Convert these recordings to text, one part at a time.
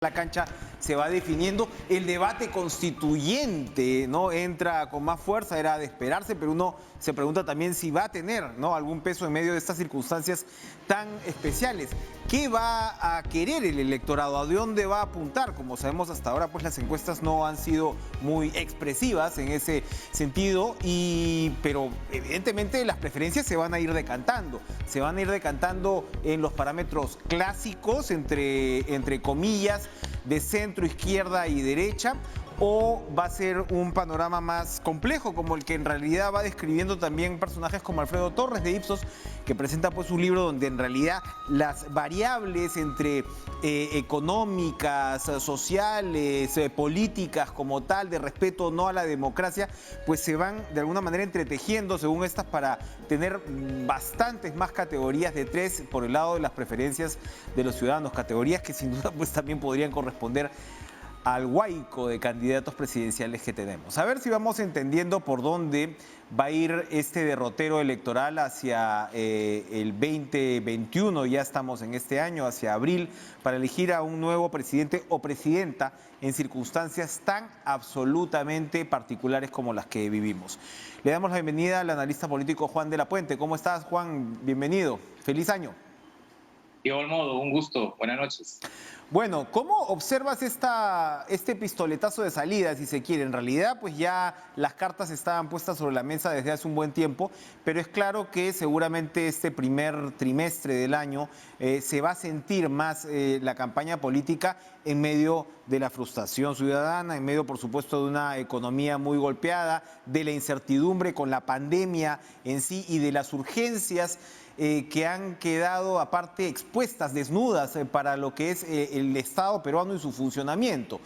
La cancha se va definiendo, el debate constituyente, ¿no?, entra con más fuerza, era de esperarse, pero uno se pregunta también si va a tener, ¿no?, algún peso en medio de estas circunstancias tan especiales. ¿Qué va a querer el electorado? ¿A dónde va a apuntar? Como sabemos hasta ahora, pues las encuestas no han sido muy expresivas en ese sentido, pero evidentemente las preferencias se van a ir decantando. Se van a ir decantando en los parámetros clásicos, entre comillas, de centro, izquierda y derecha, o va a ser un panorama más complejo, como el que en realidad va describiendo también personajes como Alfredo Torres de Ipsos, que presenta pues un libro donde en realidad las variables entre económicas, sociales, políticas como tal, de respeto o no a la democracia, pues se van de alguna manera entretejiendo según estas para tener bastantes más categorías de tres por el lado de las preferencias de los ciudadanos, categorías que sin duda pues también podrían corresponder al huaico de candidatos presidenciales que tenemos. A ver si vamos entendiendo por dónde va a ir este derrotero electoral hacia el 2021, ya estamos en este año, hacia abril, para elegir a un nuevo presidente o presidenta en circunstancias tan absolutamente particulares como las que vivimos. Le damos la bienvenida al analista político Juan de la Puente. ¿Cómo estás, Juan? Bienvenido. Feliz año. De igual modo, un gusto. Buenas noches. Bueno, ¿cómo observas este pistoletazo de salida, si se quiere? En realidad, pues ya las cartas estaban puestas sobre la mesa desde hace un buen tiempo, pero es claro que seguramente este primer trimestre del año se va a sentir más la campaña política en medio de la frustración ciudadana, en medio, por supuesto, de una economía muy golpeada, de la incertidumbre con la pandemia en sí y de las urgencias que han quedado aparte expuestas, desnudas para lo que es el Estado peruano y su funcionamiento.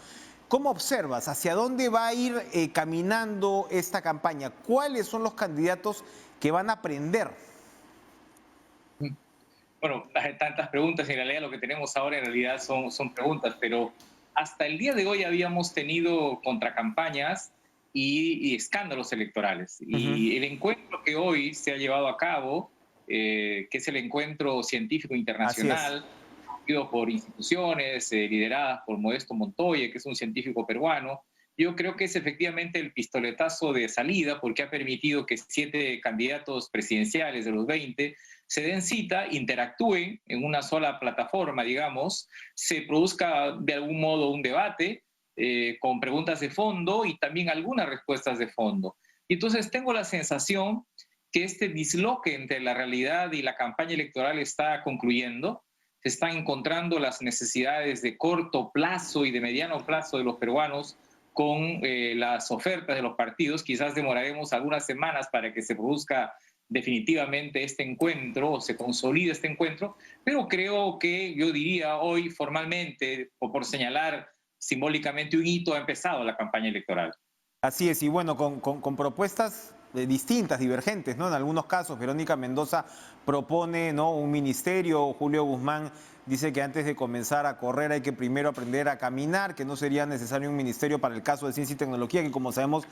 ¿Cómo observas? ¿Hacia dónde va a ir caminando esta campaña? ¿Cuáles son los candidatos que van a prender? Bueno, hay tantas preguntas, en realidad lo que tenemos ahora en realidad son preguntas, pero hasta el día de hoy habíamos tenido contracampañas y escándalos electorales. Uh-huh. Y el encuentro que hoy se ha llevado a cabo, que es el encuentro científico Así es. internacional, por instituciones lideradas por Modesto Montoya, que es un científico peruano. Yo creo que es efectivamente el pistoletazo de salida porque ha permitido que 7 candidatos presidenciales de los 20 se den cita, interactúen en una sola plataforma, digamos, se produzca de algún modo un debate con preguntas de fondo y también algunas respuestas de fondo. Y entonces tengo la sensación que este disloque entre la realidad y la campaña electoral está concluyendo. Se están encontrando las necesidades de corto plazo y de mediano plazo de los peruanos con las ofertas de los partidos. Quizás demoraremos algunas semanas para que se produzca definitivamente este encuentro o se consolide este encuentro, pero creo que yo diría hoy formalmente, o por señalar simbólicamente un hito, ha empezado la campaña electoral. Así es, y bueno, con propuestas distintas, divergentes, ¿no? En algunos casos, Verónica Mendoza propone, ¿no?, un ministerio, Julio Guzmán dice que antes de comenzar a correr hay que primero aprender a caminar, que no sería necesario un ministerio para el caso de ciencia y tecnología, que como sabemos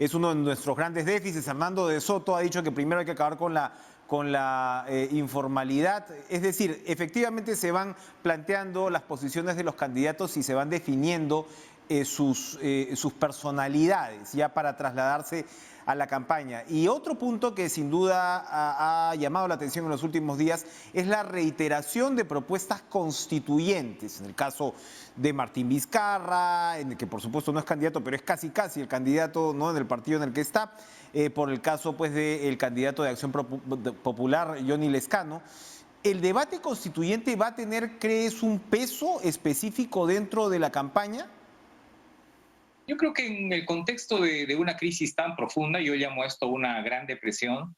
es uno de nuestros grandes déficits. Armando de Soto ha dicho que primero hay que acabar con la informalidad. Es decir, efectivamente se van planteando las posiciones de los candidatos y se van definiendo sus personalidades ya para trasladarse a la campaña. Y otro punto que sin duda ha llamado la atención en los últimos días es la reiteración de propuestas constituyentes. En el caso de Martín Vizcarra, en el que por supuesto no es candidato, pero es casi el candidato, ¿no?, en el partido en el que está, por el caso pues del candidato de Acción Popular, Johnny Lescano. ¿El debate constituyente va a tener, crees, un peso específico dentro de la campaña? Yo creo que en el contexto de una crisis tan profunda, yo llamo esto una gran depresión,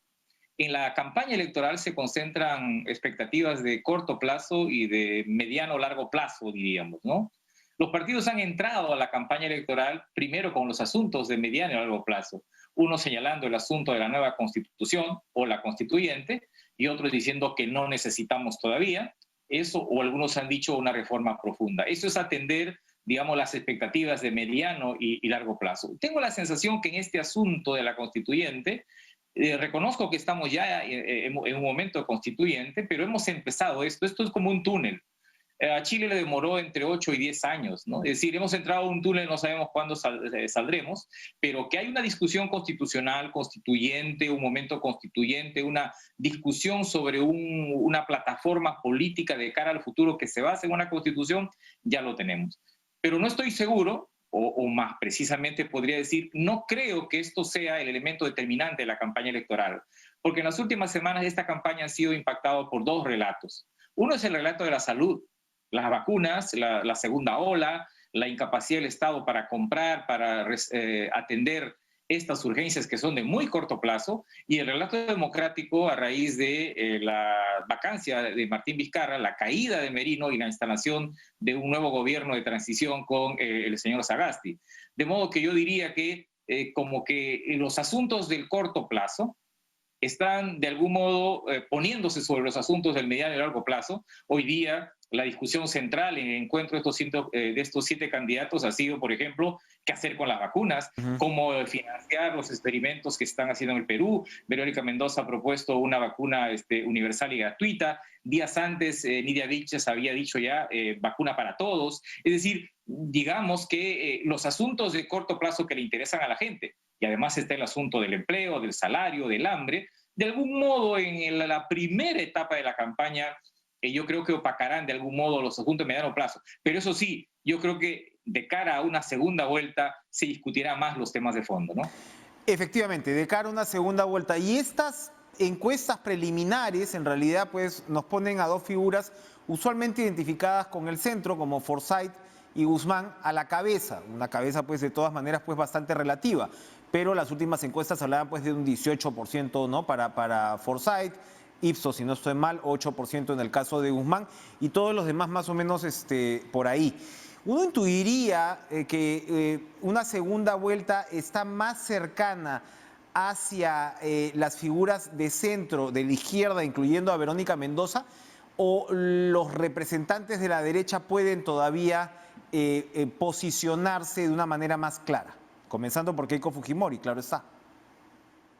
en la campaña electoral se concentran expectativas de corto plazo y de mediano o largo plazo, diríamos, ¿no? Los partidos han entrado a la campaña electoral primero con los asuntos de mediano y largo plazo, uno señalando el asunto de la nueva constitución o la constituyente y otros diciendo que no necesitamos todavía eso, o algunos han dicho una reforma profunda. Eso es atender, digamos, las expectativas de mediano y largo plazo. Tengo la sensación que en este asunto de la constituyente, reconozco que estamos ya en un momento constituyente, pero hemos empezado esto es como un túnel. A Chile le demoró entre 8 y 10 años, ¿no? Es decir, hemos entrado a un túnel, no sabemos cuándo saldremos, pero que hay una discusión constitucional, constituyente, un momento constituyente, una discusión sobre una plataforma política de cara al futuro que se base en una constitución, ya lo tenemos. Pero no estoy seguro, o más precisamente podría decir, no creo que esto sea el elemento determinante de la campaña electoral, porque en las últimas semanas de esta campaña ha sido impactado por dos relatos. Uno es el relato de la salud, las vacunas, la segunda ola, la incapacidad del Estado para comprar, para atender estas urgencias que son de muy corto plazo, y el relato democrático a raíz de la vacancia de Martín Vizcarra, la caída de Merino y la instalación de un nuevo gobierno de transición con el señor Sagasti. De modo que yo diría que como que los asuntos del corto plazo están de algún modo poniéndose sobre los asuntos del mediano y largo plazo. Hoy día la discusión central en el encuentro de estos 7 candidatos ha sido, por ejemplo, qué hacer con las vacunas, cómo financiar los experimentos que están haciendo en el Perú. Verónica Mendoza ha propuesto una vacuna universal y gratuita. Días antes, Nidia Vilches había dicho ya vacuna para todos. Es decir, digamos que los asuntos de corto plazo que le interesan a la gente, y además está el asunto del empleo, del salario, del hambre, de algún modo en la primera etapa de la campaña yo creo que opacarán de algún modo los asuntos de mediano plazo. Pero eso sí, yo creo que de cara a una segunda vuelta se discutirá más los temas de fondo, ¿no? Efectivamente, de cara a una segunda vuelta. Y estas encuestas preliminares, en realidad, pues nos ponen a dos figuras usualmente identificadas con el centro, como Forsyth y Guzmán, a la cabeza. Una cabeza, pues, de todas maneras, pues, bastante relativa. Pero las últimas encuestas hablaban, pues, de un 18%, ¿no? Para Forsyth. Ipsos, si no estoy mal, 8% en el caso de Guzmán, y todos los demás más o menos por ahí. Uno intuiría que una segunda vuelta está más cercana hacia las figuras de centro, de la izquierda, incluyendo a Verónica Mendoza, o los representantes de la derecha pueden todavía posicionarse de una manera más clara, comenzando por Keiko Fujimori, claro está.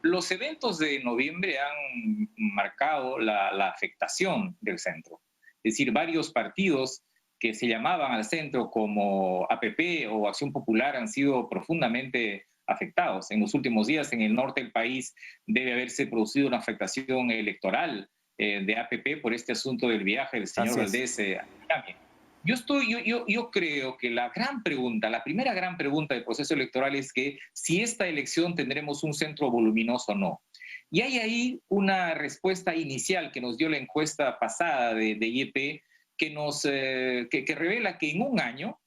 Los eventos de noviembre han marcado la afectación del centro. Es decir, varios partidos que se llamaban al centro como APP o Acción Popular han sido profundamente afectados. En los últimos días, en el norte del país, debe haberse producido una afectación electoral de APP por este asunto del viaje del señor Valdés a Miami. Yo creo que la gran pregunta, la primera gran pregunta del proceso electoral es que si esta elección tendremos un centro voluminoso o no. Y hay ahí una respuesta inicial que nos dio la encuesta pasada de IEP que revela que en un año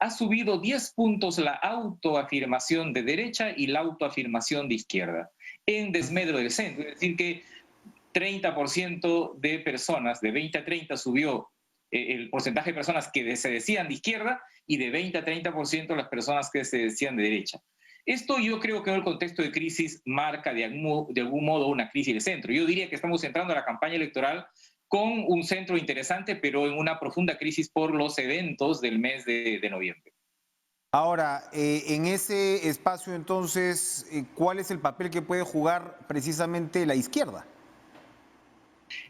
ha subido 10 puntos la autoafirmación de derecha y la autoafirmación de izquierda, en desmedro del centro. Es decir, que 30% de personas, de 20 a 30 subió el porcentaje de personas que se decían de izquierda y de 20 a 30% las personas que se decían de derecha. Esto yo creo que en el contexto de crisis marca de algún modo una crisis de centro. Yo diría que estamos entrando a la campaña electoral con un centro interesante, pero en una profunda crisis por los eventos del mes de noviembre. Ahora, en ese espacio entonces, ¿cuál es el papel que puede jugar precisamente la izquierda?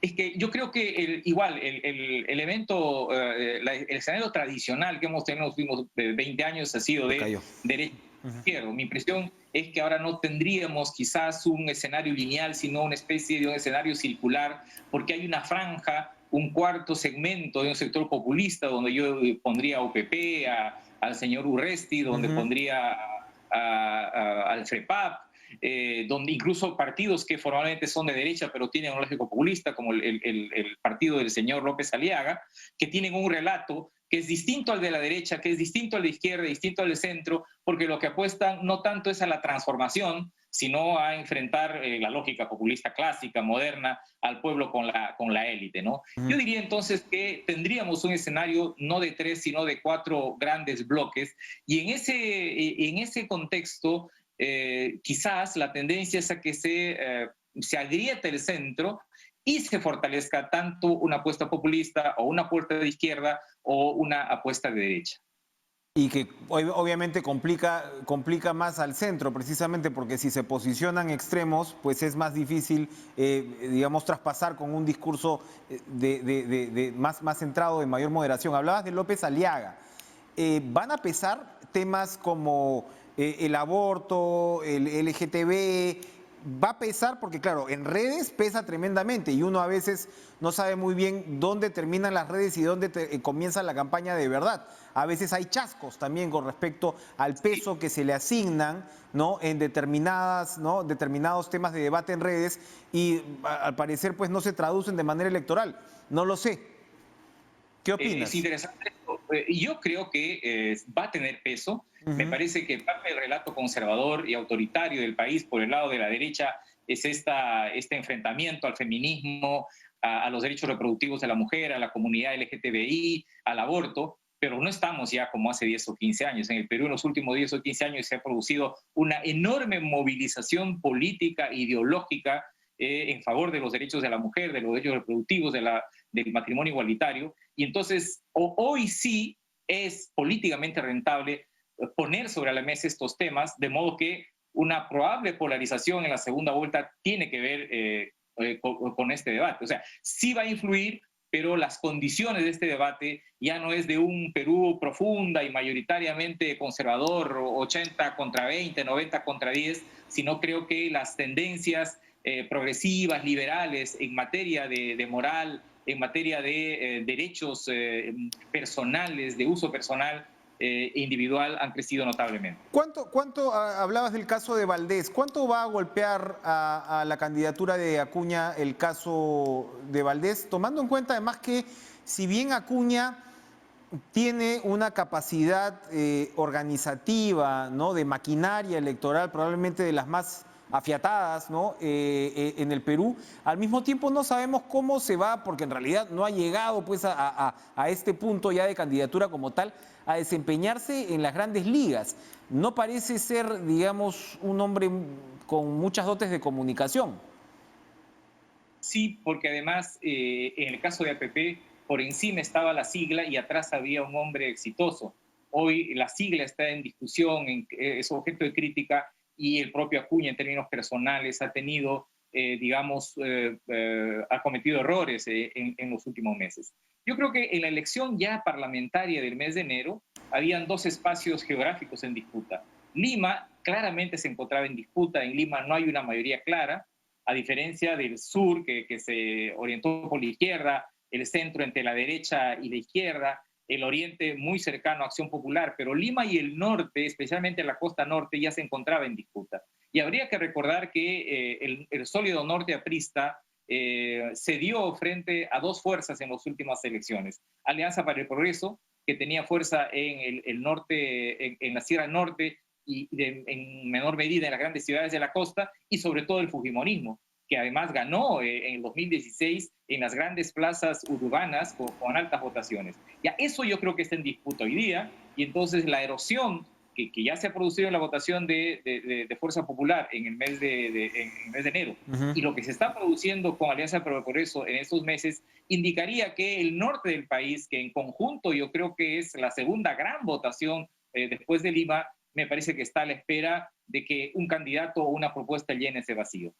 Es que yo creo que el elemento, el escenario tradicional que hemos tenido en los últimos 20 años ha sido de derecha a izquierda. Mi impresión es que ahora no tendríamos quizás un escenario lineal, sino una especie de un escenario circular, porque hay una franja, un cuarto segmento de un sector populista, donde yo pondría a UPP, al señor Urresti, donde pondría al FREPAP, donde incluso partidos que formalmente son de derecha pero tienen un lógico populista, como el partido del señor López Aliaga, que tienen un relato que es distinto al de la derecha, que es distinto al de izquierda, distinto al de centro, porque lo que apuestan no tanto es a la transformación, sino a enfrentar la lógica populista clásica, moderna, al pueblo con la élite, ¿no? Yo diría entonces que tendríamos un escenario no de 3, sino de 4 grandes bloques, y en ese contexto quizás la tendencia es a que se agriete el centro y se fortalezca tanto una apuesta populista o una apuesta de izquierda o una apuesta de derecha. Y que obviamente complica más al centro, precisamente porque si se posicionan extremos, pues es más difícil, digamos, traspasar con un discurso más centrado, de mayor moderación. Hablabas de López Aliaga. ¿Van a pesar temas como el aborto, el LGTB? Va a pesar porque, claro, en redes pesa tremendamente y uno a veces no sabe muy bien dónde terminan las redes y dónde comienza la campaña de verdad. A veces hay chascos también con respecto al peso que se le asignan, ¿no?, en determinados temas de debate en redes y al parecer pues no se traducen de manera electoral. No lo sé. ¿Qué Es opinas? interesante esto. Y yo creo que va a tener peso. Me Ujú. parece que parte del relato conservador y autoritario del país por el lado de la derecha es este enfrentamiento al feminismo, a los derechos reproductivos de la mujer, a la comunidad LGTBI, al aborto, pero no estamos ya como hace 10 o 15 años. En el Perú en los últimos 10 o 15 años se ha producido una enorme movilización política, ideológica, en favor de los derechos de la mujer, de los derechos reproductivos, del matrimonio igualitario. Y entonces, hoy sí es políticamente rentable poner sobre la mesa estos temas, de modo que una probable polarización en la segunda vuelta tiene que ver con este debate. O sea, sí va a influir, pero las condiciones de este debate ya no es de un Perú profunda y mayoritariamente conservador, 80 contra 20, 90 contra 10, sino creo que las tendencias progresivas, liberales, en materia de moral, en materia de derechos personales, de uso personal individual, han crecido notablemente. Hablabas del caso de Valdés, ¿cuánto va a golpear a la candidatura de Acuña el caso de Valdés? Tomando en cuenta además que si bien Acuña tiene una capacidad organizativa, ¿no?, de maquinaria electoral, probablemente de las más afiatadas, ¿no?, en el Perú. Al mismo tiempo no sabemos cómo se va, porque en realidad no ha llegado pues a este punto ya de candidatura como tal, a desempeñarse en las grandes ligas. No parece ser, digamos, un hombre con muchas dotes de comunicación. Sí, porque además en el caso de APP, por encima estaba la sigla y atrás había un hombre exitoso. Hoy la sigla está en discusión, es objeto de crítica y el propio Acuña en términos personales ha tenido, ha cometido errores en los últimos meses. Yo creo que en la elección ya parlamentaria del mes de enero habían dos espacios geográficos en disputa. Lima claramente se encontraba en disputa, en Lima no hay una mayoría clara, a diferencia del sur, que se orientó por la izquierda, el centro entre la derecha y la izquierda, el oriente muy cercano a Acción Popular, pero Lima y el norte, especialmente la costa norte, ya se encontraba en disputa. Y habría que recordar que el sólido norte aprista cedió frente a dos fuerzas en las últimas elecciones. Alianza para el Progreso, que tenía fuerza en el norte, en la Sierra Norte, y en menor medida en las grandes ciudades de la costa, y sobre todo el fujimorismo, que además ganó en el 2016 en las grandes plazas urbanas con altas votaciones. Ya eso yo creo que está en disputa hoy día, y entonces la erosión que ya se ha producido en la votación de Fuerza Popular en el mes en el mes de enero, Uh-huh. y lo que se está produciendo con Alianza para el Progreso en estos meses, indicaría que el norte del país, que en conjunto yo creo que es la segunda gran votación después de Lima, me parece que está a la espera de que un candidato o una propuesta llene ese vacío.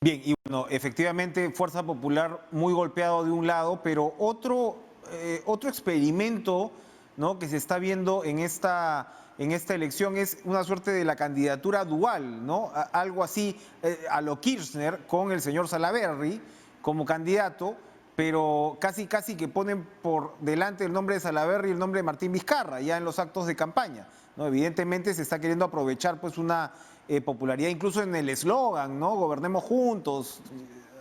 Bien, y bueno, efectivamente Fuerza Popular muy golpeado de un lado, pero otro experimento, ¿no?, que se está viendo en esta elección es una suerte de la candidatura dual, ¿no? Algo así a lo Kirchner con el señor Salaverry como candidato, pero casi que ponen por delante el nombre de Salaverry y el nombre de Martín Vizcarra ya en los actos de campaña, ¿no? Evidentemente se está queriendo aprovechar pues una popularidad incluso en el eslogan, ¿no? Gobernemos juntos,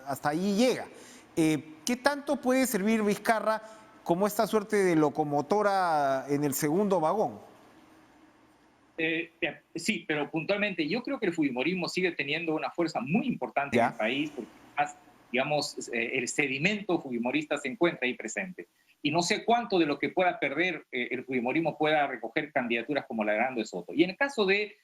hasta allí llega. ¿Qué tanto puede servir Vizcarra como esta suerte de locomotora en el segundo vagón? Sí, pero puntualmente yo creo que el fujimorismo sigue teniendo una fuerza muy importante en el ¿Ya? país, porque además, digamos, el sedimento fujimorista se encuentra ahí presente. Y no sé cuánto de lo que pueda perder el fujimorismo pueda recoger candidaturas como la de Hernando de Soto. Y en el caso de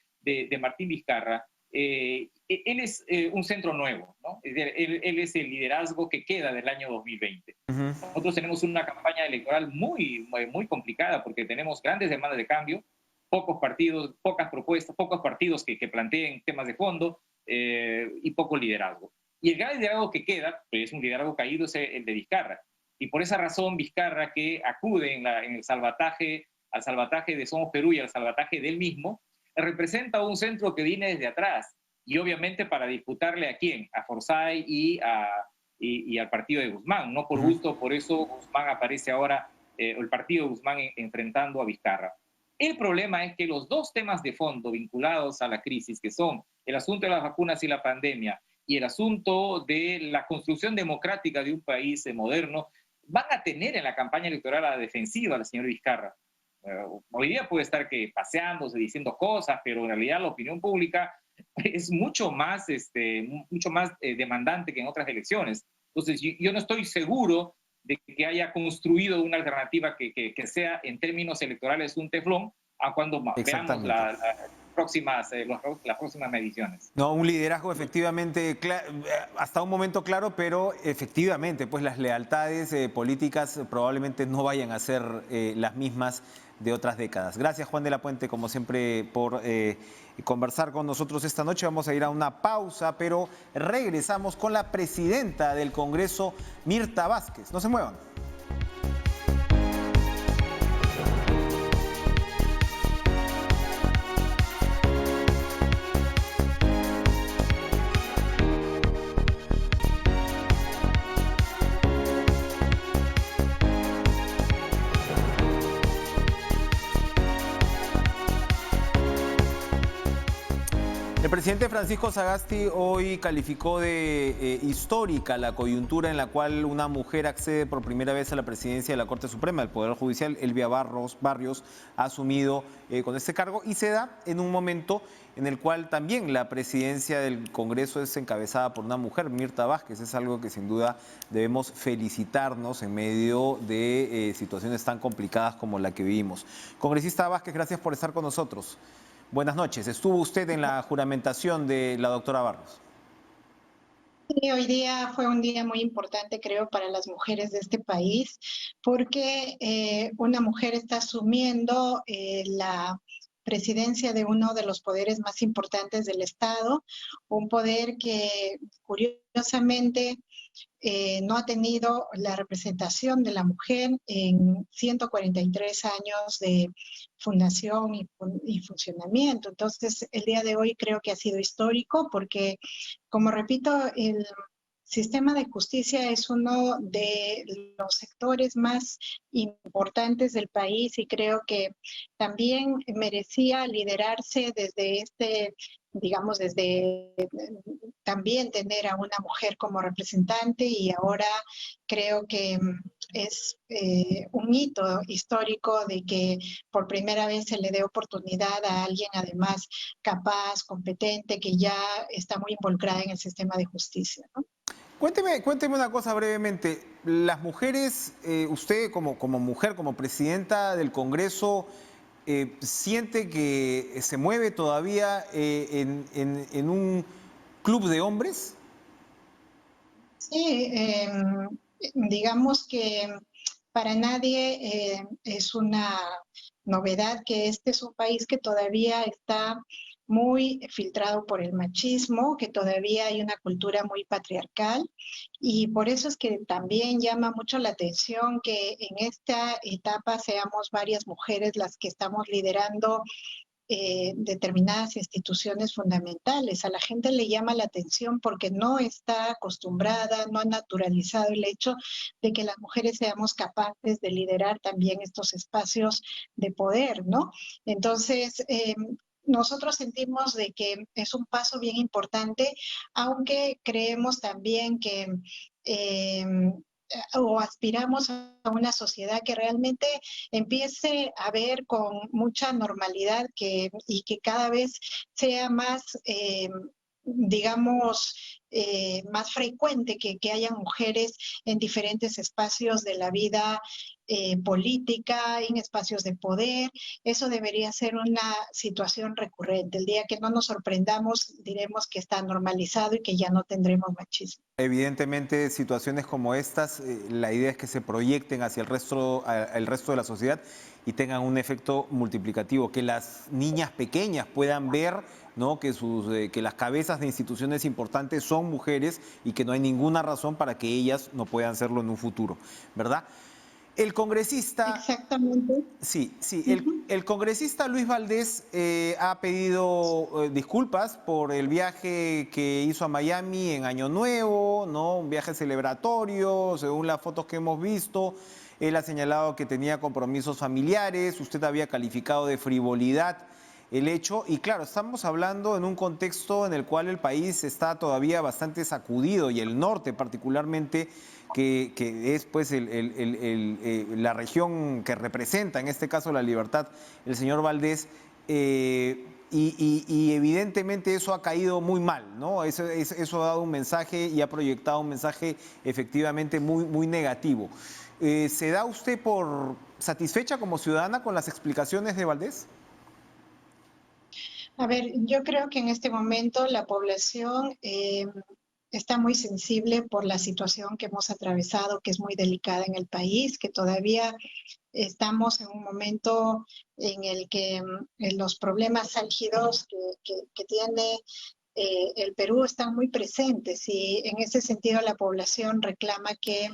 Martín Vizcarra, él es un centro nuevo, ¿no? Él es el liderazgo que queda del año 2020. Uh-huh. Nosotros tenemos una campaña electoral muy complicada porque tenemos grandes demandas de cambio, pocos partidos, pocas propuestas, pocos partidos que planteen temas de fondo y poco liderazgo. Y el gran liderazgo que queda, que es un liderazgo caído, es el de Vizcarra. Y por esa razón Vizcarra, que acude en el salvataje, al salvataje de Somos Perú y al salvataje del mismo, representa un centro que viene desde atrás. Y obviamente para disputarle a quién, a Forsyth y al partido de Guzmán. No por gusto, por eso Guzmán aparece ahora, el partido de Guzmán enfrentando a Vizcarra. El problema es que los dos temas de fondo vinculados a la crisis, que son el asunto de las vacunas y la pandemia y el asunto de la construcción democrática de un país moderno, van a tener en la campaña electoral a la defensiva la señora Vizcarra. Hoy día puede estar paseándose, diciendo cosas, pero en realidad la opinión pública es mucho más demandante que en otras elecciones. Entonces, yo no estoy seguro de que haya construido una alternativa que sea en términos electorales un teflón, a cuando veamos las próximas mediciones. No, un liderazgo efectivamente, hasta un momento claro, pero efectivamente, pues las lealtades políticas probablemente no vayan a ser las mismas de otras décadas. Gracias, Juan de la Puente, como siempre, por conversar con nosotros esta noche. Vamos a ir a una pausa, pero regresamos con la presidenta del Congreso, Mirta Vázquez. No se muevan. El presidente Francisco Sagasti hoy calificó de histórica la coyuntura en la cual una mujer accede por primera vez a la presidencia de la Corte Suprema del Poder Judicial. Elvia Barrios ha asumido con este cargo y se da en un momento en el cual también la presidencia del Congreso es encabezada por una mujer, Mirta Vázquez. Es algo que sin duda debemos felicitarnos en medio de situaciones tan complicadas como la que vivimos. Congresista Vázquez, gracias por estar con nosotros. Buenas noches. ¿Estuvo usted en la juramentación de la doctora Barrios? Sí, hoy día fue un día muy importante, creo, para las mujeres de este país, porque una mujer está asumiendo la presidencia de uno de los poderes más importantes del Estado, un poder que curiosamente no ha tenido la representación de la mujer en 143 años de fundación y funcionamiento. Entonces, el día de hoy creo que ha sido histórico porque, como repito, el sistema de justicia es uno de los sectores más importantes del país y creo que también merecía liderarse desde digamos, desde también tener a una mujer como representante, y ahora creo que es un hito histórico de que por primera vez se le dé oportunidad a alguien además capaz, competente, que ya está muy involucrada en el sistema de justicia, ¿no? Cuénteme una cosa brevemente. Las mujeres, usted como mujer, como presidenta del Congreso, ¿siente que se mueve todavía en un club de hombres? Sí, digamos que para nadie es una novedad que este es un país que todavía está muy filtrado por el machismo, que todavía hay una cultura muy patriarcal, y por eso es que también llama mucho la atención que en esta etapa seamos varias mujeres las que estamos liderando determinadas instituciones fundamentales. A la gente le llama la atención porque no está acostumbrada, no ha naturalizado el hecho de que las mujeres seamos capaces de liderar también estos espacios de poder, ¿no? Entonces, nosotros sentimos de que es un paso bien importante, aunque creemos también que o aspiramos a una sociedad que realmente empiece a ver con mucha normalidad y que cada vez sea más, digamos, más frecuente que haya mujeres en diferentes espacios de la vida política, en espacios de poder. Eso debería ser una situación recurrente. El día que no nos sorprendamos, diremos que está normalizado y que ya no tendremos machismo. Evidentemente, situaciones como estas, la idea es que se proyecten hacia el resto de la sociedad y tengan un efecto multiplicativo, que las niñas pequeñas puedan ver, ¿no?, que las cabezas de instituciones importantes son mujeres y que no hay ninguna razón para que ellas no puedan serlo en un futuro, ¿verdad? El congresista, Exactamente. sí, Ujú. el congresista Luis Valdés ha pedido disculpas por el viaje que hizo a Miami en Año Nuevo, ¿no? Un viaje celebratorio, según las fotos que hemos visto. Él ha señalado que tenía compromisos familiares, usted había calificado de frivolidad el hecho, y claro, estamos hablando en un contexto en el cual el país está todavía bastante sacudido, y el norte particularmente, que es pues la región que representa en este caso la libertad, el señor Valdés, y evidentemente eso ha caído muy mal, ¿no? Eso ha dado un mensaje y ha proyectado un mensaje efectivamente muy negativo. ¿Se da usted por satisfecha como ciudadana con las explicaciones de Valdés? A ver, yo creo que en este momento la población está muy sensible por la situación que hemos atravesado, que es muy delicada en el país, que todavía estamos en un momento en el que los problemas álgidos que tiene el Perú están muy presentes y en ese sentido la población reclama que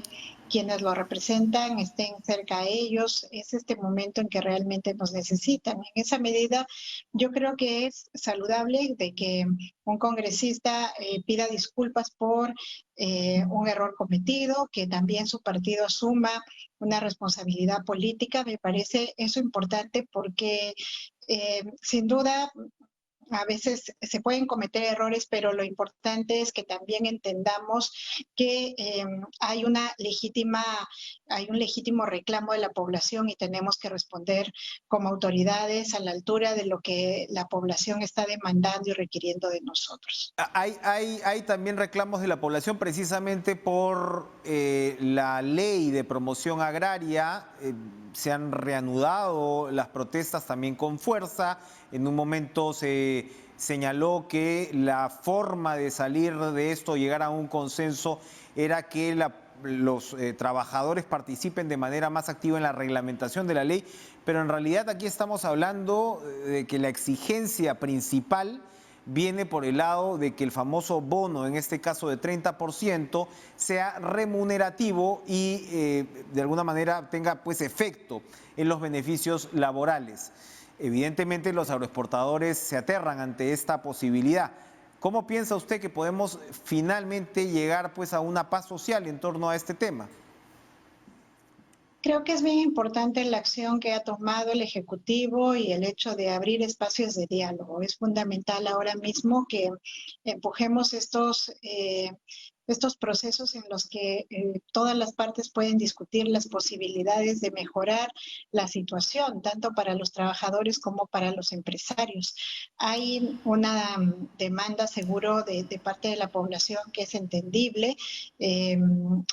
quienes lo representan estén cerca a ellos. Es este momento en que realmente nos necesitan. En esa medida, yo creo que es saludable de que un congresista pida disculpas por un error cometido, que también su partido asuma una responsabilidad política. Me parece eso importante porque sin duda a veces se pueden cometer errores, pero lo importante es que también entendamos que hay un legítimo reclamo de la población y tenemos que responder como autoridades a la altura de lo que la población está demandando y requiriendo de nosotros. Hay también reclamos de la población precisamente por la ley de promoción agraria. Se han reanudado las protestas también con fuerza. En un momento se señaló que la forma de salir de esto, llegar a un consenso, era que los trabajadores participen de manera más activa en la reglamentación de la ley, pero en realidad aquí estamos hablando de que la exigencia principal viene por el lado de que el famoso bono, en este caso de 30%, sea remunerativo y de alguna manera tenga pues efecto en los beneficios laborales. Evidentemente los agroexportadores se aterran ante esta posibilidad. ¿Cómo piensa usted que podemos finalmente llegar pues a una paz social en torno a este tema? Creo que es bien importante la acción que ha tomado el Ejecutivo y el hecho de abrir espacios de diálogo. Es fundamental ahora mismo que empujemos estos procesos en los que todas las partes pueden discutir las posibilidades de mejorar la situación, tanto para los trabajadores como para los empresarios. Hay una demanda seguro de parte de la población que es entendible.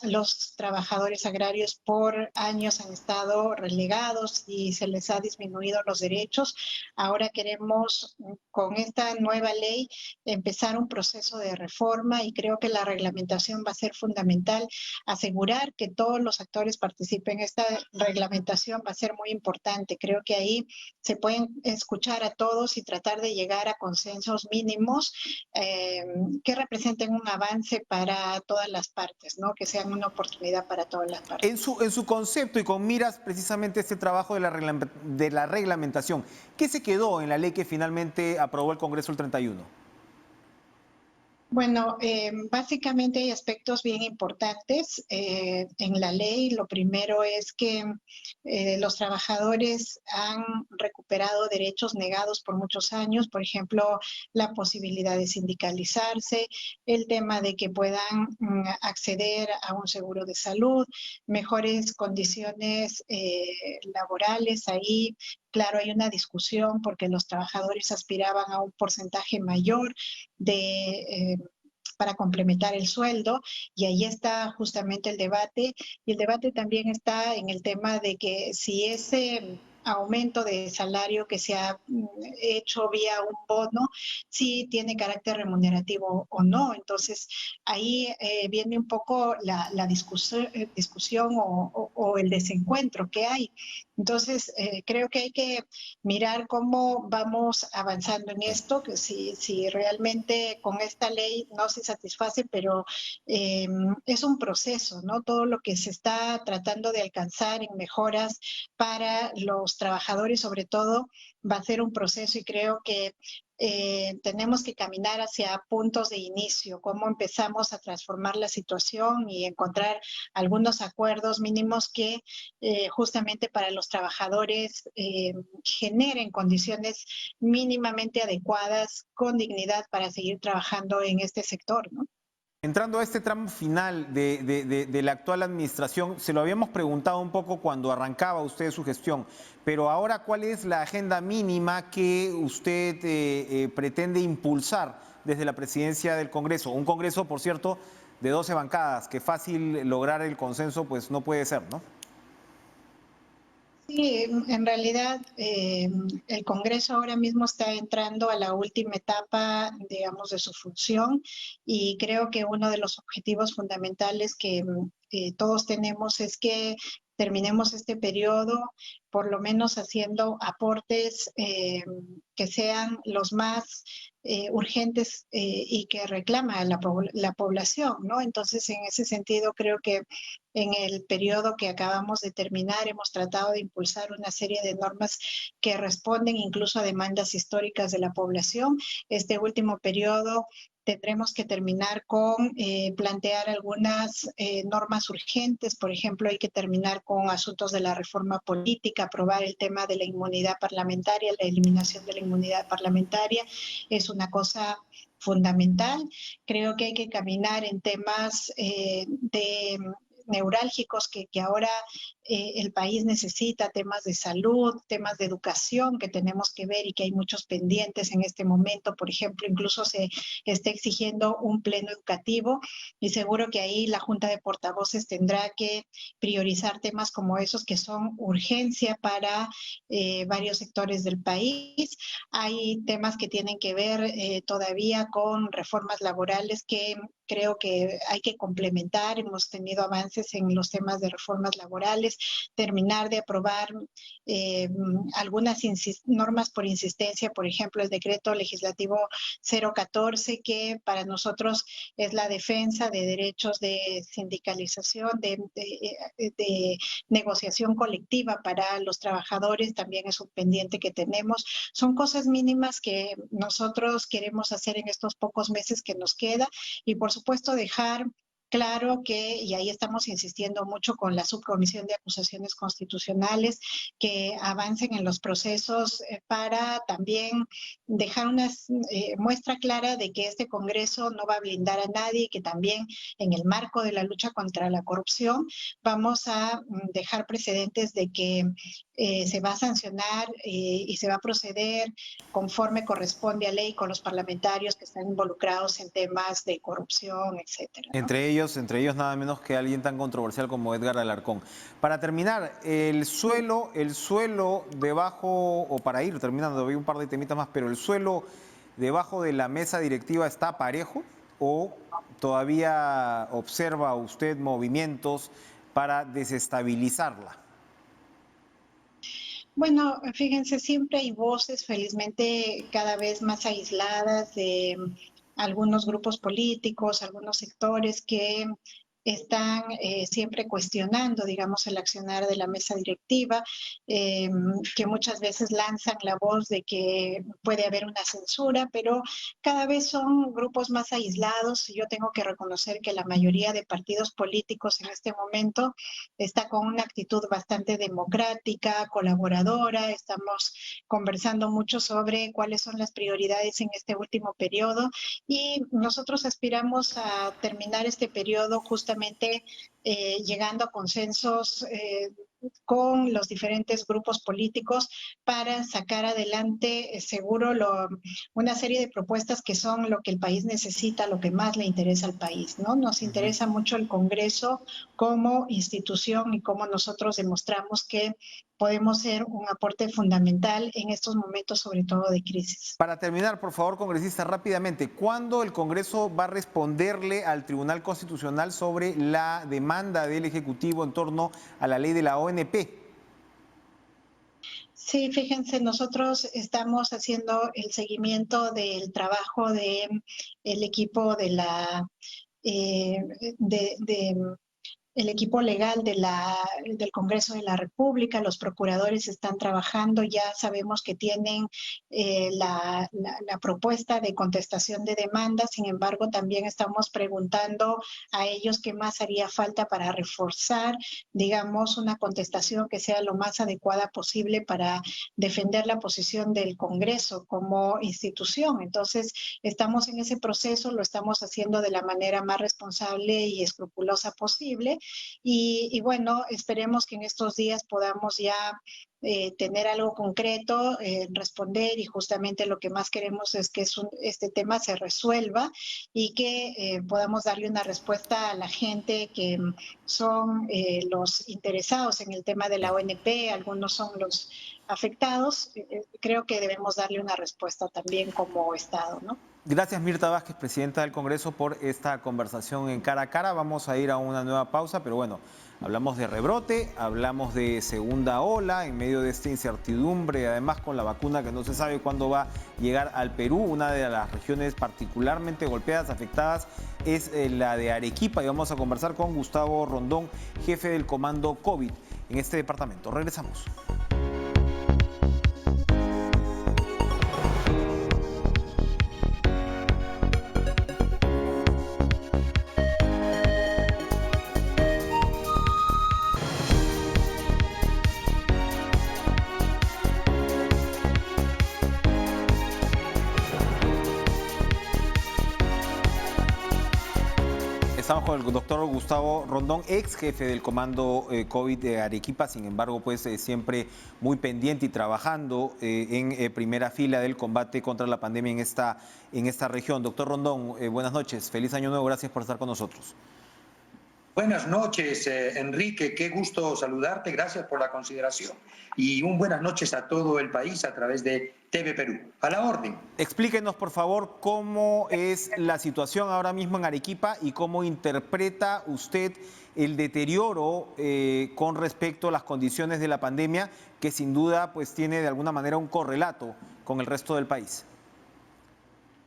Los trabajadores agrarios por años han estado relegados y se les ha disminuido los derechos. Ahora queremos, con esta nueva ley, empezar un proceso de reforma y creo que la reglamentación va a ser fundamental. Asegurar que todos los actores participen en esta reglamentación va a ser muy importante. Creo que ahí se pueden escuchar a todos y tratar de llegar a consensos mínimos que representen un avance para todas las partes, ¿no? Que sean una oportunidad para todas las partes. En su concepto y con miras precisamente a este trabajo de la reglamentación, ¿qué se quedó en la ley que finalmente aprobó el Congreso el 31? Bueno, básicamente hay aspectos bien importantes en la ley. Lo primero es que los trabajadores han recuperado derechos negados por muchos años, por ejemplo, la posibilidad de sindicalizarse, el tema de que puedan acceder a un seguro de salud, mejores condiciones laborales. Ahí, claro, hay una discusión porque los trabajadores aspiraban a un porcentaje mayor de para complementar el sueldo, y ahí está justamente el debate, y el debate también está en el tema de que si ese aumento de salario que se ha hecho vía un bono, si tiene carácter remunerativo o no. Entonces, ahí viene un poco la discusión o el desencuentro que hay. Entonces, creo que hay que mirar cómo vamos avanzando en esto, que si realmente con esta ley no se satisface, pero es un proceso, ¿no? Todo lo que se está tratando de alcanzar en mejoras para los trabajadores, sobre todo, va a ser un proceso y creo que tenemos que caminar hacia puntos de inicio, cómo empezamos a transformar la situación y encontrar algunos acuerdos mínimos que justamente para los trabajadores generen condiciones mínimamente adecuadas con dignidad para seguir trabajando en este sector, ¿no? Entrando a este tramo final de la actual administración, se lo habíamos preguntado un poco cuando arrancaba usted su gestión, pero ahora, ¿cuál es la agenda mínima que usted pretende impulsar desde la presidencia del Congreso? Un Congreso, por cierto, de 12 bancadas, que fácil lograr el consenso pues no puede ser, ¿no? Sí, en realidad el Congreso ahora mismo está entrando a la última etapa, digamos, de su función y creo que uno de los objetivos fundamentales que todos tenemos es que terminemos este periodo por lo menos haciendo aportes que sean los más urgentes y que reclama la población, ¿no? Entonces, en ese sentido, creo que en el periodo que acabamos de terminar hemos tratado de impulsar una serie de normas que responden incluso a demandas históricas de la población. Este último periodo tendremos que terminar con plantear algunas normas urgentes. Por ejemplo, hay que terminar con asuntos de la reforma política, aprobar el tema de la inmunidad parlamentaria, la eliminación de la inmunidad parlamentaria es una cosa fundamental. Creo que hay que caminar en temas de neurálgicos que ahora el país necesita, temas de salud, temas de educación que tenemos que ver y que hay muchos pendientes en este momento. Por ejemplo, incluso se está exigiendo un pleno educativo y seguro que ahí la Junta de Portavoces tendrá que priorizar temas como esos que son urgencia para varios sectores del país. Hay temas que tienen que ver todavía con reformas laborales que creo que hay que complementar. Hemos tenido avances en los temas de reformas laborales, terminar de aprobar algunas normas por insistencia, por ejemplo, el decreto legislativo 014, que para nosotros es la defensa de derechos de sindicalización, de negociación colectiva para los trabajadores, también es un pendiente que tenemos. Son cosas mínimas que nosotros queremos hacer en estos pocos meses que nos queda y por supuesto dejar claro que, y ahí estamos insistiendo mucho con la subcomisión de acusaciones constitucionales, que avancen en los procesos para también dejar una muestra clara de que este Congreso no va a blindar a nadie y que también en el marco de la lucha contra la corrupción vamos a dejar precedentes de que se va a sancionar y se va a proceder conforme corresponde a ley con los parlamentarios que están involucrados en temas de corrupción, etcétera, ¿no? Entre ellos nada menos que alguien tan controversial como Edgar Alarcón. Para terminar, el suelo debajo, o para ir terminando, había un par de temitas más, pero el suelo debajo de la mesa directiva está parejo o todavía observa usted movimientos para desestabilizarla. Bueno, fíjense, siempre hay voces, felizmente cada vez más aisladas de algunos grupos políticos, algunos sectores que están siempre cuestionando, digamos, el accionar de la mesa directiva, que muchas veces lanzan la voz de que puede haber una censura, pero cada vez son grupos más aislados. Yo tengo que reconocer que la mayoría de partidos políticos en este momento está con una actitud bastante democrática, colaboradora. Estamos conversando mucho sobre cuáles son las prioridades en este último periodo y nosotros aspiramos a terminar este periodo justamente llegando a consensos con los diferentes grupos políticos para sacar adelante seguro una serie de propuestas que son lo que el país necesita, lo que más le interesa al país, ¿no? Nos interesa mucho el Congreso como institución y cómo nosotros demostramos que podemos ser un aporte fundamental en estos momentos, sobre todo de crisis. Para terminar, por favor, congresista, rápidamente, ¿cuándo el Congreso va a responderle al Tribunal Constitucional sobre la demanda del Ejecutivo en torno a la ley de la ONP? Sí, fíjense, nosotros estamos haciendo el seguimiento del trabajo de el equipo de la eh, de el equipo legal del Congreso de la República, los procuradores están trabajando, ya sabemos que tienen la propuesta de contestación de demanda, sin embargo, también estamos preguntando a ellos qué más haría falta para reforzar, digamos, una contestación que sea lo más adecuada posible para defender la posición del Congreso como institución. Entonces, estamos en ese proceso, lo estamos haciendo de la manera más responsable y escrupulosa posible. Y bueno, esperemos que en estos días podamos ya tener algo concreto, responder, y justamente lo que más queremos es que este tema se resuelva y que podamos darle una respuesta a la gente que son los interesados en el tema de la ONP, algunos son los afectados. Creo que debemos darle una respuesta también como Estado, ¿no? Gracias, Mirta Vázquez, presidenta del Congreso, por esta conversación en cara a cara. Vamos a ir a una nueva pausa, pero bueno, hablamos de rebrote, hablamos de segunda ola en medio de esta incertidumbre, además con la vacuna que no se sabe cuándo va a llegar al Perú. Una de las regiones particularmente golpeadas, afectadas, es la de Arequipa, y vamos a conversar con Gustavo Rondón, jefe del comando COVID en este departamento. Regresamos. Estamos con el doctor Gustavo Rondón, ex jefe del comando COVID de Arequipa, sin embargo, pues siempre muy pendiente y trabajando en primera fila del combate contra la pandemia en esta región. Doctor Rondón, buenas noches, feliz año nuevo, gracias por estar con nosotros. Buenas noches, Enrique, qué gusto saludarte, gracias por la consideración. Y buenas noches a todo el país a través de TV Perú. A la orden. Explíquenos, por favor, cómo es la situación ahora mismo en Arequipa y cómo interpreta usted el deterioro con respecto a las condiciones de la pandemia, que sin duda pues tiene de alguna manera un correlato con el resto del país.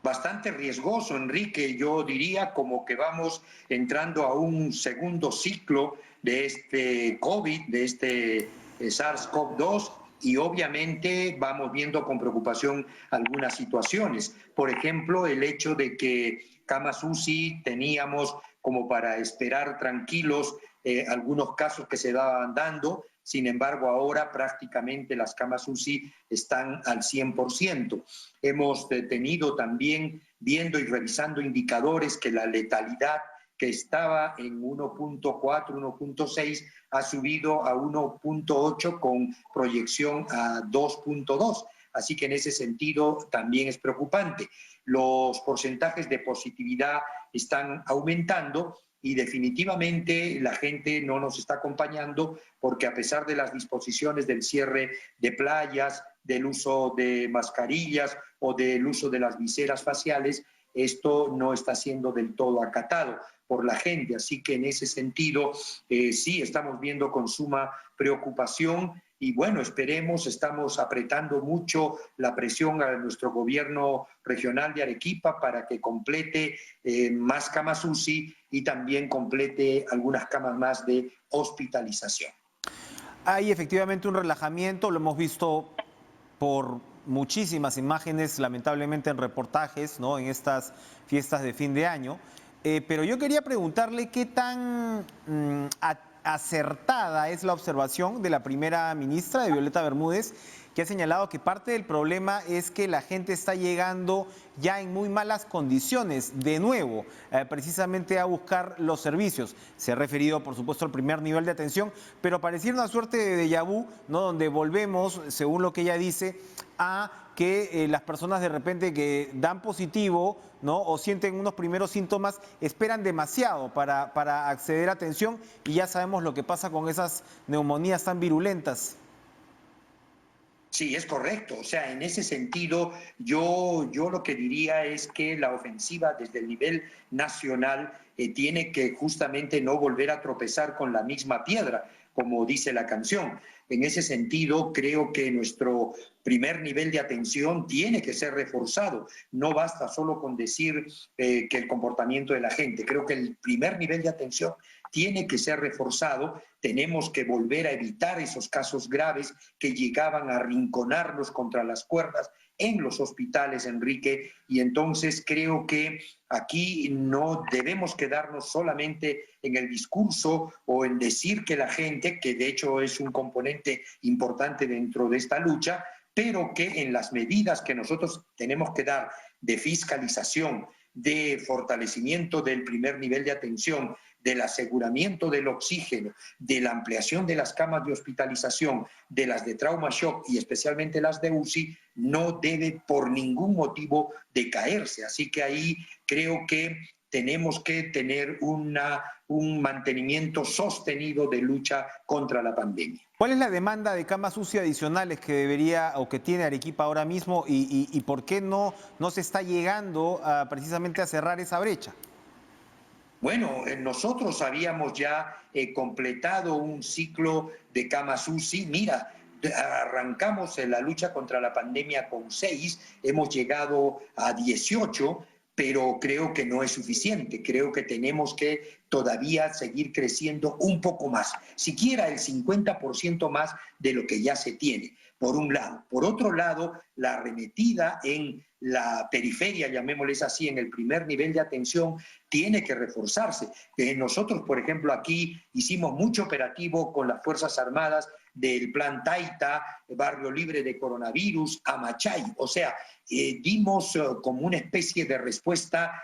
Bastante riesgoso, Enrique, yo diría como que vamos entrando a un segundo ciclo de este COVID, de este SARS-CoV-2, y obviamente vamos viendo con preocupación algunas situaciones. Por ejemplo, el hecho de que camas UCI teníamos como para esperar tranquilos algunos casos que se daban dando. Sin embargo, ahora prácticamente las camas UCI están al 100%. Hemos tenido también, viendo y revisando indicadores, que la letalidad que estaba en 1.4, 1.6, ha subido a 1.8 con proyección a 2.2. Así que en ese sentido también es preocupante. Los porcentajes de positividad están aumentando y definitivamente la gente no nos está acompañando, porque a pesar de las disposiciones del cierre de playas, del uso de mascarillas o del uso de las viseras faciales, esto no está siendo del todo acatado por la gente. Así que en ese sentido sí estamos viendo con suma preocupación. Y bueno, esperemos, estamos apretando mucho la presión a nuestro gobierno regional de Arequipa para que complete más camas UCI y también complete algunas camas más de hospitalización. Hay efectivamente un relajamiento, lo hemos visto por muchísimas imágenes, lamentablemente en reportajes, ¿no?, en estas fiestas de fin de año. Pero yo quería preguntarle qué tan acertada es la observación de la primera ministra, de Violeta Bermúdez, que ha señalado que parte del problema es que la gente está llegando ya en muy malas condiciones, de nuevo, precisamente a buscar los servicios. Se ha referido, por supuesto, al primer nivel de atención, pero pareciera una suerte de déjà vu, ¿no?, donde volvemos, según lo que ella dice, a que las personas de repente que dan positivo, ¿no?, o sienten unos primeros síntomas, esperan demasiado para acceder a atención, y ya sabemos lo que pasa con esas neumonías tan virulentas. Sí, es correcto. O sea, en ese sentido, yo lo que diría es que la ofensiva desde el nivel nacional tiene que justamente no volver a tropezar con la misma piedra, como dice la canción. En ese sentido, creo que nuestro primer nivel de atención tiene que ser reforzado. No basta solo con decir que el comportamiento de la gente. Creo que el primer nivel de atención tiene que ser reforzado. Tenemos que volver a evitar esos casos graves que llegaban a arrinconarnos contra las cuerdas en los hospitales, Enrique, y entonces creo que aquí no debemos quedarnos solamente en el discurso o en decir que la gente, que de hecho es un componente importante dentro de esta lucha, pero que en las medidas que nosotros tenemos que dar de fiscalización, de fortalecimiento del primer nivel de atención, del aseguramiento del oxígeno, de la ampliación de las camas de hospitalización, de las de trauma shock y especialmente las de UCI, no debe por ningún motivo decaerse. Así que ahí creo que tenemos que tener un mantenimiento sostenido de lucha contra la pandemia. ¿Cuál es la demanda de camas UCI adicionales que debería o que tiene Arequipa ahora mismo y por qué no se está llegando precisamente a cerrar esa brecha? Bueno, nosotros habíamos ya completado un ciclo de camas UCI. Mira, arrancamos en la lucha contra la pandemia con 6, hemos llegado a 18, pero creo que no es suficiente. Creo que tenemos que todavía seguir creciendo un poco más, siquiera el 50% más de lo que ya se tiene, por un lado. Por otro lado, la arremetida en la periferia, llamémosles así, en el primer nivel de atención, tiene que reforzarse. Nosotros, por ejemplo, aquí hicimos mucho operativo con las Fuerzas Armadas del Plan Taita, Barrio Libre de Coronavirus, Amachay. O sea, dimos como una especie de respuesta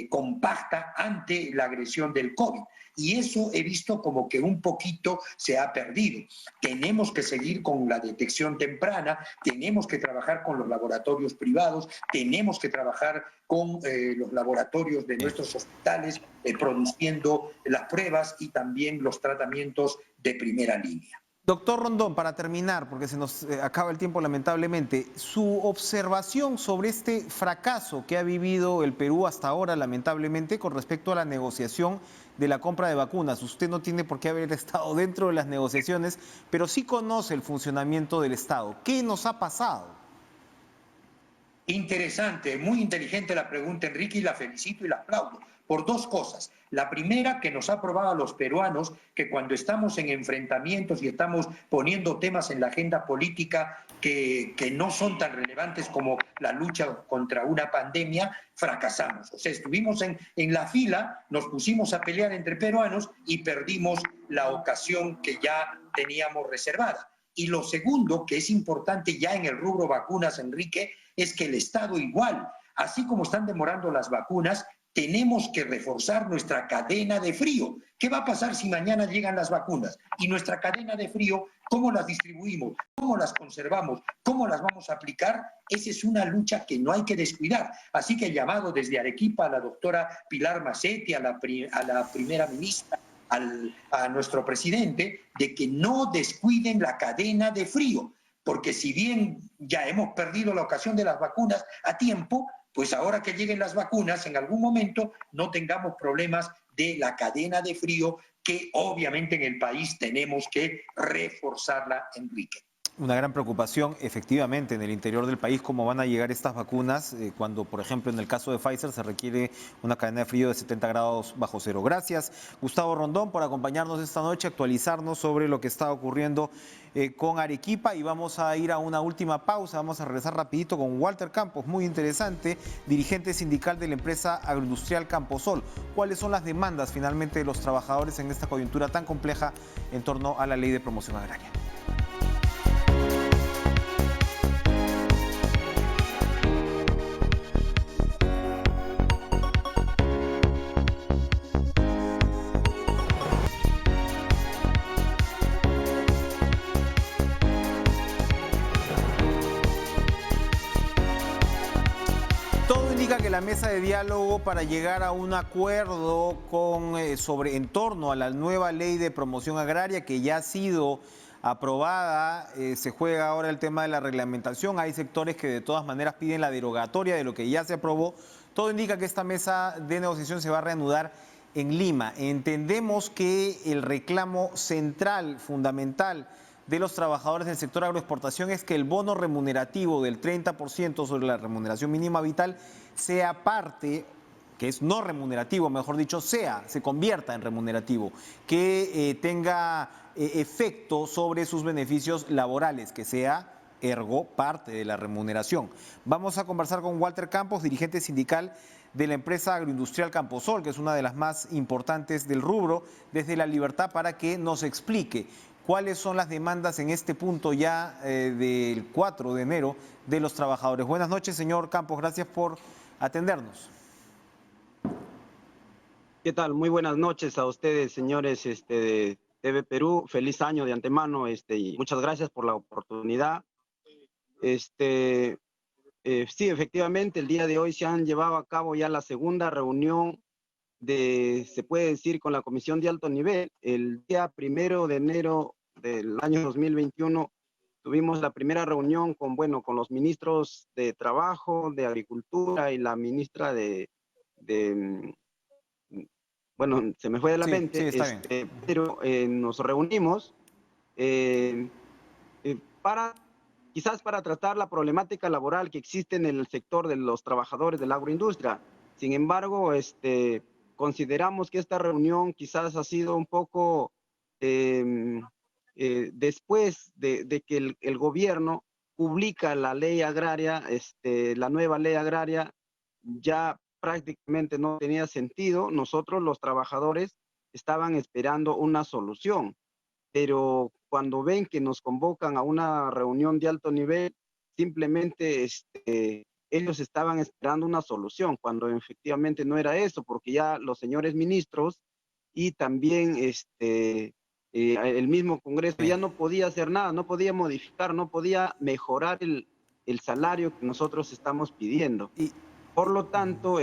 compacta ante la agresión del COVID. Y eso he visto como que un poquito se ha perdido. Tenemos que seguir con la detección temprana, tenemos que trabajar con los laboratorios privados, tenemos que trabajar con los laboratorios de nuestros hospitales, produciendo las pruebas y también los tratamientos de primera línea. Doctor Rondón, para terminar, porque se nos acaba el tiempo lamentablemente, su observación sobre este fracaso que ha vivido el Perú hasta ahora, lamentablemente, con respecto a la negociación de la compra de vacunas. Usted no tiene por qué haber estado dentro de las negociaciones, pero sí conoce el funcionamiento del Estado. ¿Qué nos ha pasado? Interesante, muy inteligente la pregunta, Enrique, y la felicito y la aplaudo por dos cosas. La primera, que nos ha probado a los peruanos que cuando estamos en enfrentamientos y estamos poniendo temas en la agenda política que no son tan relevantes como la lucha contra una pandemia, fracasamos. O sea, estuvimos en la fila, nos pusimos a pelear entre peruanos y perdimos la ocasión que ya teníamos reservada. Y lo segundo, que es importante ya en el rubro vacunas, Enrique, es que el Estado igual, así como están demorando las vacunas, tenemos que reforzar nuestra cadena de frío. ¿Qué va a pasar si mañana llegan las vacunas? Y nuestra cadena de frío, ¿cómo las distribuimos? ¿Cómo las conservamos? ¿Cómo las vamos a aplicar? Esa es una lucha que no hay que descuidar. Así que he llamado desde Arequipa a la doctora Pilar Macetti, a la primera ministra, a nuestro presidente, de que no descuiden la cadena de frío, porque si bien ya hemos perdido la ocasión de las vacunas a tiempo, pues ahora que lleguen las vacunas, en algún momento no tengamos problemas de la cadena de frío, que obviamente en el país tenemos que reforzarla, Enrique. Una gran preocupación, efectivamente, en el interior del país, cómo van a llegar estas vacunas, cuando, por ejemplo, en el caso de Pfizer se requiere una cadena de frío de 70 grados bajo cero. Gracias, Gustavo Rondón, por acompañarnos esta noche, actualizarnos sobre lo que está ocurriendo con Arequipa. Y vamos a ir a una última pausa, vamos a regresar rapidito con Walter Campos, muy interesante, dirigente sindical de la empresa agroindustrial Camposol. ¿Cuáles son las demandas finalmente de los trabajadores en esta coyuntura tan compleja en torno a la ley de promoción agraria? Que la mesa de diálogo para llegar a un acuerdo en torno a la nueva ley de promoción agraria que ya ha sido aprobada, se juega ahora el tema de la reglamentación. Hay sectores que de todas maneras piden la derogatoria de lo que ya se aprobó. Todo indica que esta mesa de negociación se va a reanudar en Lima. Entendemos que el reclamo central, fundamental de los trabajadores del sector agroexportación es que el bono remunerativo del 30% sobre la remuneración mínima vital sea parte, que es no remunerativo, mejor dicho, se convierta en remunerativo, que tenga efecto sobre sus beneficios laborales, que sea ergo parte de la remuneración. Vamos a conversar con Walter Campos, dirigente sindical de la empresa agroindustrial Camposol, que es una de las más importantes del rubro, desde La Libertad, para que nos explique cuáles son las demandas en este punto ya del 4 de enero de los trabajadores. Buenas noches, señor Campos, gracias por atendernos. ¿Qué tal? Muy buenas noches a ustedes, señores de TV Perú. Feliz año de antemano y muchas gracias por la oportunidad. Sí, efectivamente, el día de hoy se han llevado a cabo ya la segunda reunión se puede decir, con la Comisión de Alto Nivel. El día 1 de enero del año 2021 tuvimos la primera reunión con los ministros de Trabajo, de Agricultura y la ministra se me fue de la mente, sí, está bien. pero nos reunimos quizás para tratar la problemática laboral que existe en el sector de los trabajadores de la agroindustria. Sin embargo, consideramos que esta reunión quizás ha sido un poco después de que el gobierno publica la ley agraria, la nueva ley agraria, ya prácticamente no tenía sentido. Nosotros, los trabajadores, estaban esperando una solución, pero cuando ven que nos convocan a una reunión de alto nivel, simplemente ellos estaban esperando una solución, cuando efectivamente no era eso, porque ya los señores ministros y también el mismo Congreso ya no podía hacer nada, no podía modificar, no podía mejorar el salario que nosotros estamos pidiendo. Por lo tanto,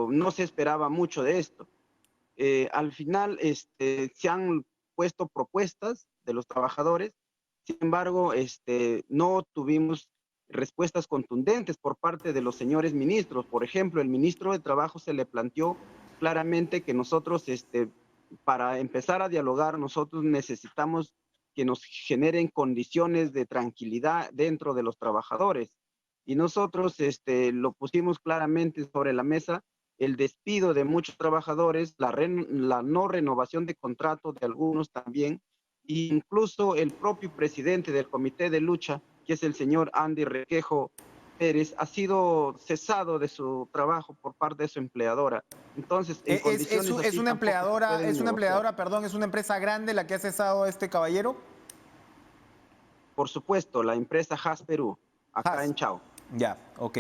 no se esperaba mucho de esto. Al final se han puesto propuestas de los trabajadores, sin embargo, no tuvimos respuestas contundentes por parte de los señores ministros. Por ejemplo, el ministro de Trabajo se le planteó claramente que nosotros, para empezar a dialogar, nosotros necesitamos que nos generen condiciones de tranquilidad dentro de los trabajadores. Y nosotros lo pusimos claramente sobre la mesa: el despido de muchos trabajadores, la no renovación de contratos de algunos también, e incluso el propio presidente del Comité de Lucha, que es el señor Andy Requejo Pérez, ha sido cesado de su trabajo por parte de su empleadora. Entonces, en condiciones así, ¿Es una empleadora, perdón, es una empresa grande la que ha cesado a este caballero? Por supuesto, la empresa Haas Perú, acá en Chao. Ya, ok.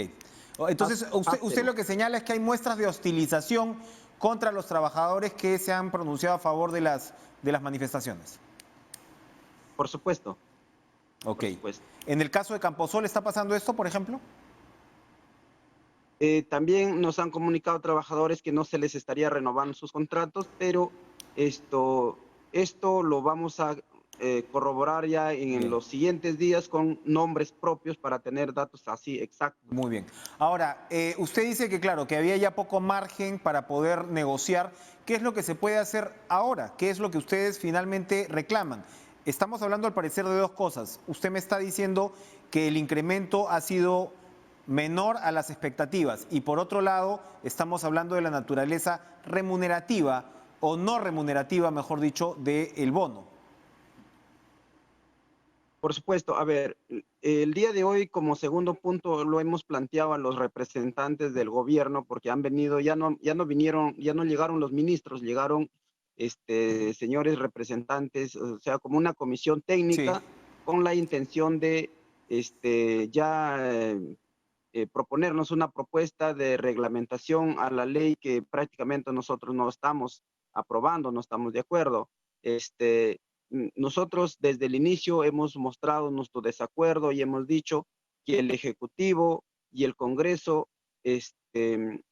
Entonces, usted lo que señala es que hay muestras de hostilización contra los trabajadores que se han pronunciado a favor de las manifestaciones. Por supuesto. Ok. Por supuesto. ¿En el caso de Camposol está pasando esto, por ejemplo? También nos han comunicado trabajadores que no se les estaría renovando sus contratos, pero esto lo vamos a corroborar ya en los siguientes días con nombres propios para tener datos así exactos. Muy bien. Ahora, usted dice que claro, que había ya poco margen para poder negociar. ¿Qué es lo que se puede hacer ahora? ¿Qué es lo que ustedes finalmente reclaman? Estamos hablando al parecer de dos cosas. Usted me está diciendo que el incremento ha sido menor a las expectativas y por otro lado estamos hablando de la naturaleza remunerativa o no remunerativa, mejor dicho, del bono. Por supuesto. A ver, el día de hoy, como segundo punto, lo hemos planteado a los representantes del gobierno, porque han venido, ya no llegaron los ministros, llegaron señores representantes, o sea, como una comisión técnica, sí, con la intención de proponernos una propuesta de reglamentación a la ley que prácticamente nosotros no estamos aprobando, no estamos de acuerdo. Nosotros desde el inicio hemos mostrado nuestro desacuerdo y hemos dicho que el Ejecutivo y el Congreso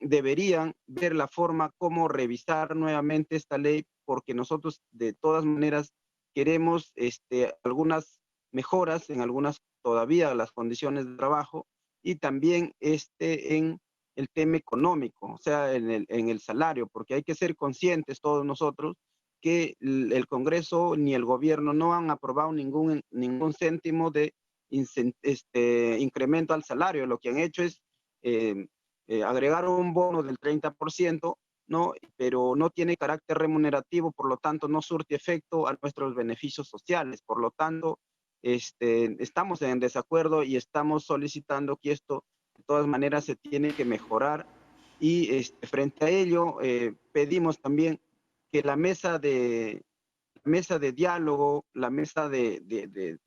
deberían ver la forma como revisar nuevamente esta ley, porque nosotros de todas maneras queremos algunas mejoras en algunas todavía las condiciones de trabajo y también en el tema económico, o sea, en el salario, porque hay que ser conscientes todos nosotros que el Congreso ni el gobierno no han aprobado ningún céntimo de incremento al salario. Lo que han hecho es agregar un bono del 30%, ¿no? Pero no tiene carácter remunerativo, por lo tanto no surte efecto a nuestros beneficios sociales. Por lo tanto, estamos en desacuerdo y estamos solicitando que esto de todas maneras se tiene que mejorar, y frente a ello pedimos también que la mesa de diálogo, la mesa de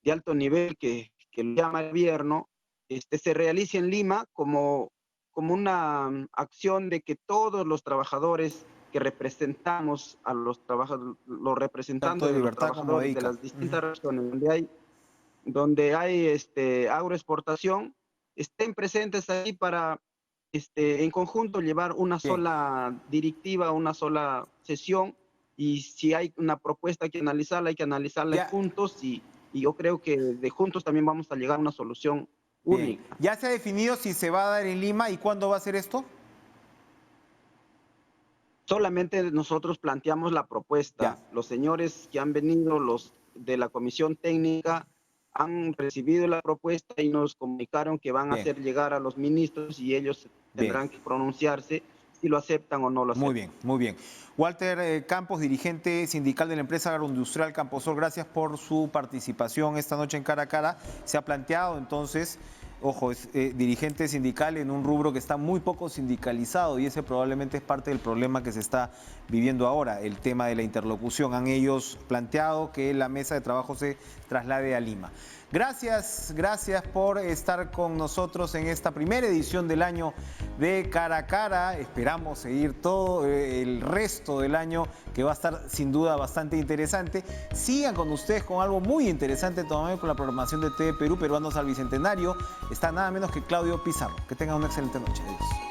alto nivel que lo llama el gobierno, se realice en Lima como una acción de que todos los trabajadores que representamos a los representantes de los trabajadores de las distintas regiones donde hay agroexportación, estén presentes ahí para en conjunto llevar una sola directiva, una sola sesión, y si hay una propuesta hay que analizarla juntos, y yo creo que de juntos también vamos a llegar a una solución única. ¿Ya se ha definido si se va a dar en Lima y cuándo va a ser esto? Solamente nosotros planteamos la propuesta. Los señores que han venido, los de la comisión técnica, han recibido la propuesta y nos comunicaron que van a hacer llegar a los ministros y ellos tendrán que pronunciarse si lo aceptan o no lo aceptan. Muy bien, muy bien. Walter Campos, dirigente sindical de la empresa agroindustrial Camposol, gracias por su participación esta noche en Cara a Cara. Se ha planteado entonces, ojo, es dirigente sindical en un rubro que está muy poco sindicalizado, y ese probablemente es parte del problema que se está viviendo ahora, el tema de la interlocución. Han ellos planteado que la mesa de trabajo se traslade a Lima. Gracias por estar con nosotros en esta primera edición del año de Cara a Cara. Esperamos seguir todo el resto del año, que va a estar sin duda bastante interesante. Sigan con ustedes con algo muy interesante todavía, con la programación de TV Perú, Peruanos al Bicentenario. Está nada menos que Claudio Pizarro. Que tengan una excelente noche. Adiós.